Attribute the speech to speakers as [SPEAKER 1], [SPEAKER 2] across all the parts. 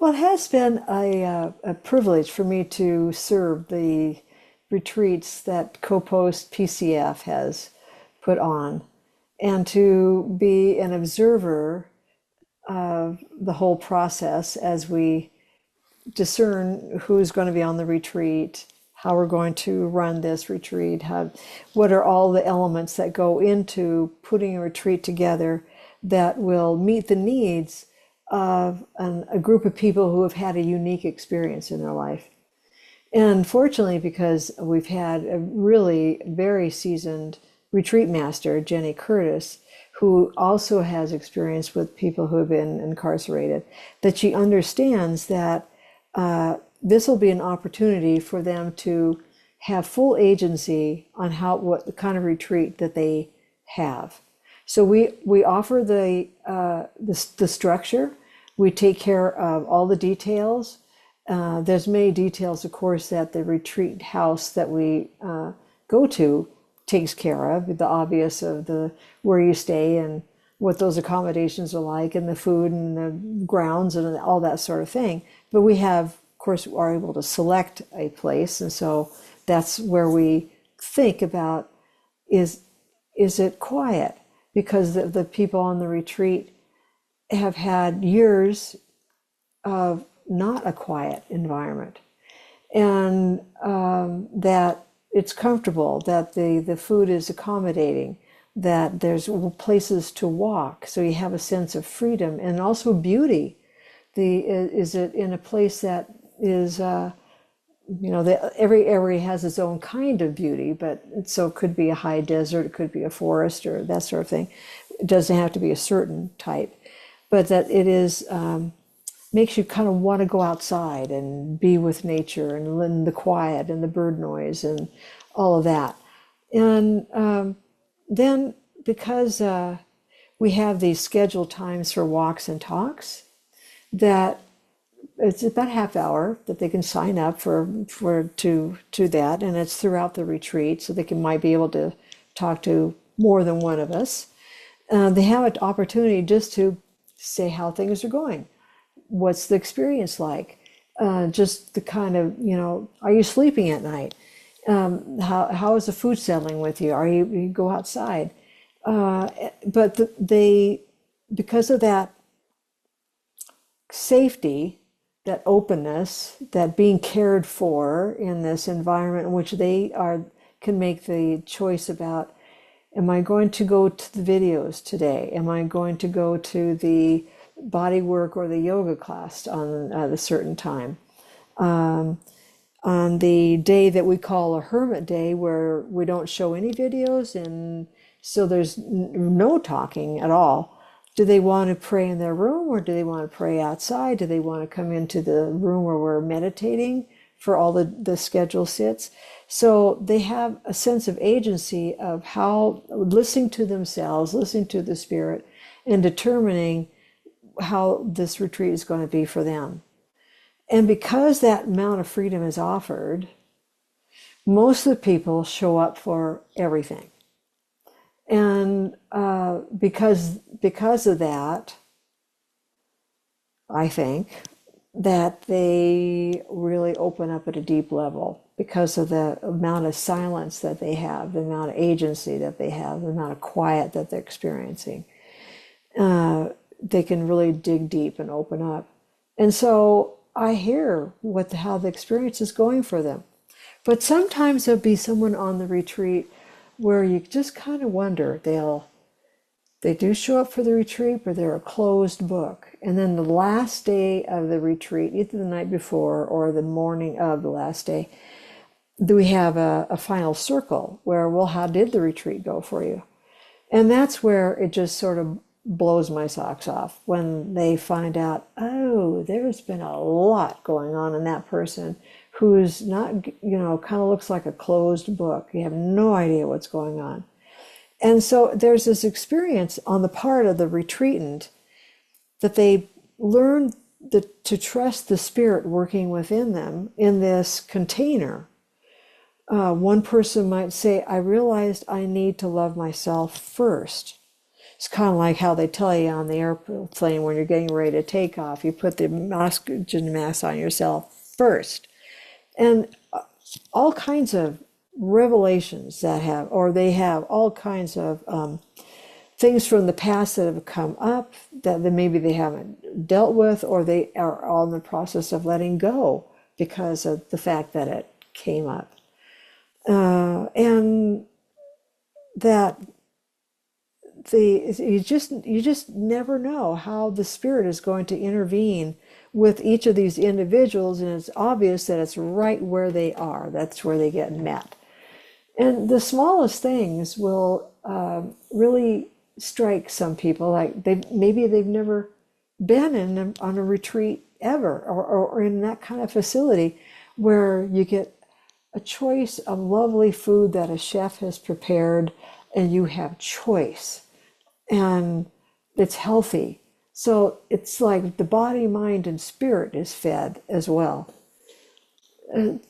[SPEAKER 1] Well, it has been a privilege for me to serve the retreats that CoPost PCF has put on and to be an observer of the whole process as we discern who's going to be on the retreat, how we're going to run this retreat, what are all the elements that go into putting a retreat together that will meet the needs of a group of people who have had a unique experience in their life. And fortunately, because we've had a really very seasoned retreat master, Jenny Curtis, who also has experience with people who have been incarcerated, that she understands that this will be an opportunity for them to have full agency on what the kind of retreat that they have. So we offer the structure. We take care of all the details. There's many details, of course, that the retreat house that we go to takes care of. The obvious of the where you stay and what those accommodations are like, and the food and the grounds and all that sort of thing. But we have, of course, are able to select a place, and so that's where we think about is it quiet? Because the people on the retreat have had years of not a quiet environment, and that it's comfortable, that the food is accommodating, that there's places to walk, so you have a sense of freedom and also beauty. Is it in a place that is every area has its own kind of beauty, but so it could be a high desert, it could be a forest, or that sort of thing. It doesn't have to be a certain type, but that it is makes you kind of want to go outside and be with nature and the quiet and the bird noise and all of that. And then because we have these scheduled times for walks and talks, that it's about a half hour that they can sign up to that, and it's throughout the retreat, so they might be able to talk to more than one of us. They have an opportunity just to say how things are going. What's the experience like? Just the kind of, are you sleeping at night? How is the food settling with you? You go outside? But because of that safety, that openness, that being cared for in this environment in which can make the choice about, am I going to go to the videos today? Am I going to go to the body work or the yoga class on a certain time? On the day that we call a hermit day, where we don't show any videos, and so there's no talking at all. Do they want to pray in their room, or do they want to pray outside? Do they want to come into the room where we're meditating for all the schedule sits? So they have a sense of agency of how listening to themselves, listening to the spirit, and determining how this retreat is going to be for them. And because that amount of freedom is offered, most of the people show up for everything. And because of that, I think that they really open up at a deep level because of the amount of silence that they have, the amount of agency that they have, the amount of quiet that they're experiencing. They can really dig deep and open up. And so I hear how the experience is going for them. But sometimes there'll be someone on the retreat where you just kind of wonder, they do show up for the retreat, but they're a closed book. And then the last day of the retreat, either the night before or the morning of the last day, we have a final circle where, well, how did the retreat go for you? And that's where it just sort of blows my socks off when they find out, oh, there's been a lot going on in that person who's not, kind of looks like a closed book. You have no idea what's going on. And so there's this experience on the part of the retreatant that they learn to trust the spirit working within them in this container. One person might say, I realized I need to love myself first. It's kind of like how they tell you on the airplane when you're getting ready to take off, you put the oxygen mask on yourself first. And all kinds of revelations that have, or they have all kinds of things from the past that have come up that maybe they haven't dealt with, or they are all in the process of letting go because of the fact that it came up. And that you just never know how the spirit is going to intervene with each of these individuals, and it's obvious that it's right where they are. That's where they get met. And the smallest things will really strike some people. Like maybe they've never been on a retreat ever, or in that kind of facility where you get a choice of lovely food that a chef has prepared, and you have choice, and it's healthy. So it's like the body, mind, and spirit is fed as well.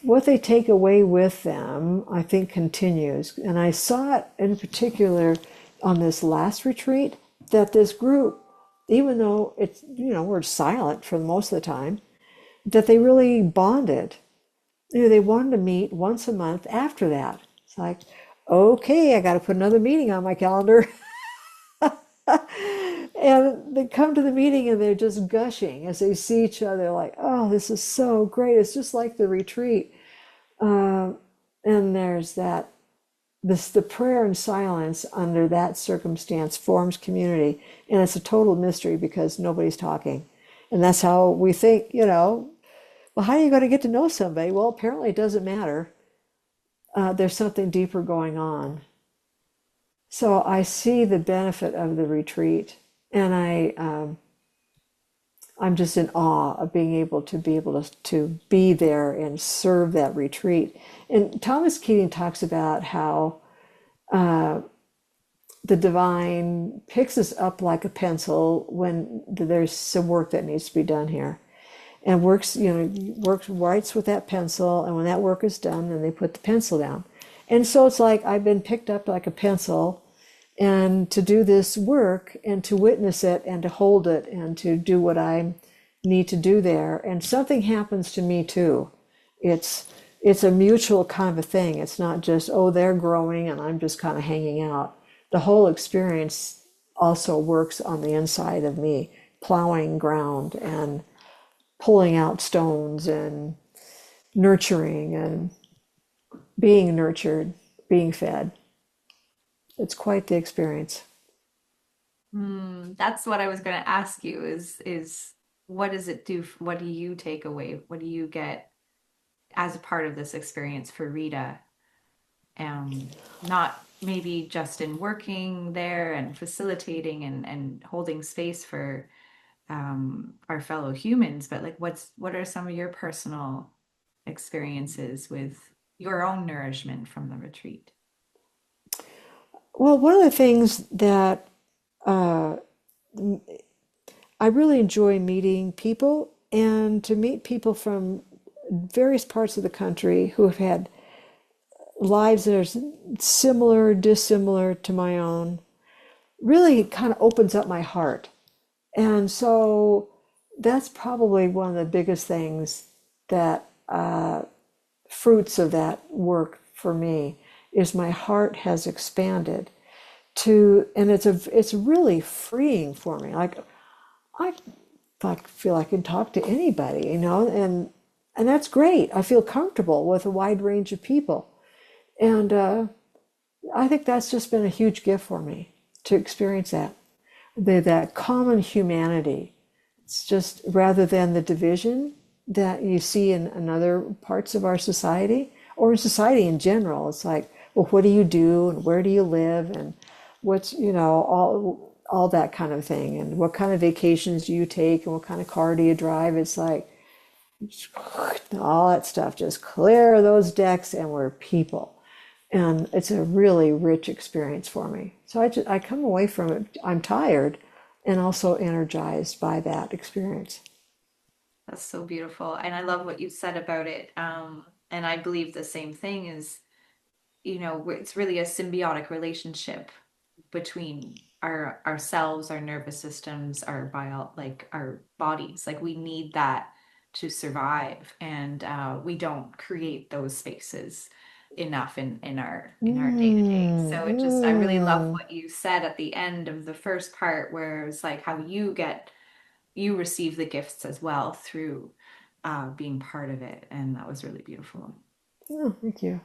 [SPEAKER 1] What they take away with them, I think, continues. And I saw it in particular on this last retreat, that this group, even though it's, we're silent for most of the time, that they really bonded. They wanted to meet once a month after that. It's like, okay, I got to put another meeting on my calendar. And they come to the meeting and they're just gushing as they see each other, like, oh, this is so great. It's just like the retreat. Uh, and there's the prayer and silence under that circumstance forms community. And it's a total mystery because nobody's talking. And that's how we think, well, how are you going to get to know somebody? Well, apparently it doesn't matter. There's something deeper going on. So I see the benefit of the retreat, and I'm just in awe of being able to be there and serve that retreat. And Thomas Keating talks about how the divine picks us up like a pencil when there's some work that needs to be done here, and writes with that pencil, and when that work is done, then they put the pencil down. And so it's like I've been picked up like a pencil, and to do this work and to witness it and to hold it and to do what I need to do there. And something happens to me too. It's a mutual kind of a thing. It's not just, oh, they're growing and I'm just kind of hanging out. The whole experience also works on the inside of me, plowing ground and pulling out stones and nurturing and being nurtured, being fed. It's quite the experience.
[SPEAKER 2] That's what I was going to ask you is what does it do? What do you take away? What do you get as a part of this experience for Rita? Not maybe just in working there and facilitating and holding space for our fellow humans, but like what are some of your personal experiences with your own nourishment from the retreat?
[SPEAKER 1] Well, one of the things that uh, I really enjoy meeting people, and to meet people from various parts of the country who have had lives that are similar, dissimilar to my own, really kind of opens up my heart. And so that's probably one of the biggest things that fruits of that work for me is my heart has expanded and it's really freeing for me. I feel I can talk to anybody, and that's great. I feel comfortable with a wide range of people, and I think that's just been a huge gift for me to experience that common humanity. It's just rather than the division that you see in other parts of our society or in society in general. It's like, well, what do you do and where do you live and what's, all that kind of thing, and what kind of vacations do you take and what kind of car do you drive. It's like all that stuff, just clear those decks and we're people. And it's a really rich experience for me. So I come away from it, I'm tired and also energized by that experience.
[SPEAKER 2] That's so beautiful. And I love what you said about it. And I believe the same thing is, it's really a symbiotic relationship between ourselves, our nervous systems, our like our bodies. Like we need that to survive, and we don't create those spaces enough in our day to day.
[SPEAKER 1] Mm,
[SPEAKER 2] So it just I really love
[SPEAKER 1] mm.
[SPEAKER 2] what you said at the end of the first part, where it was like how you receive the gifts as well through being part of it, and that was really beautiful.
[SPEAKER 1] Oh, thank you.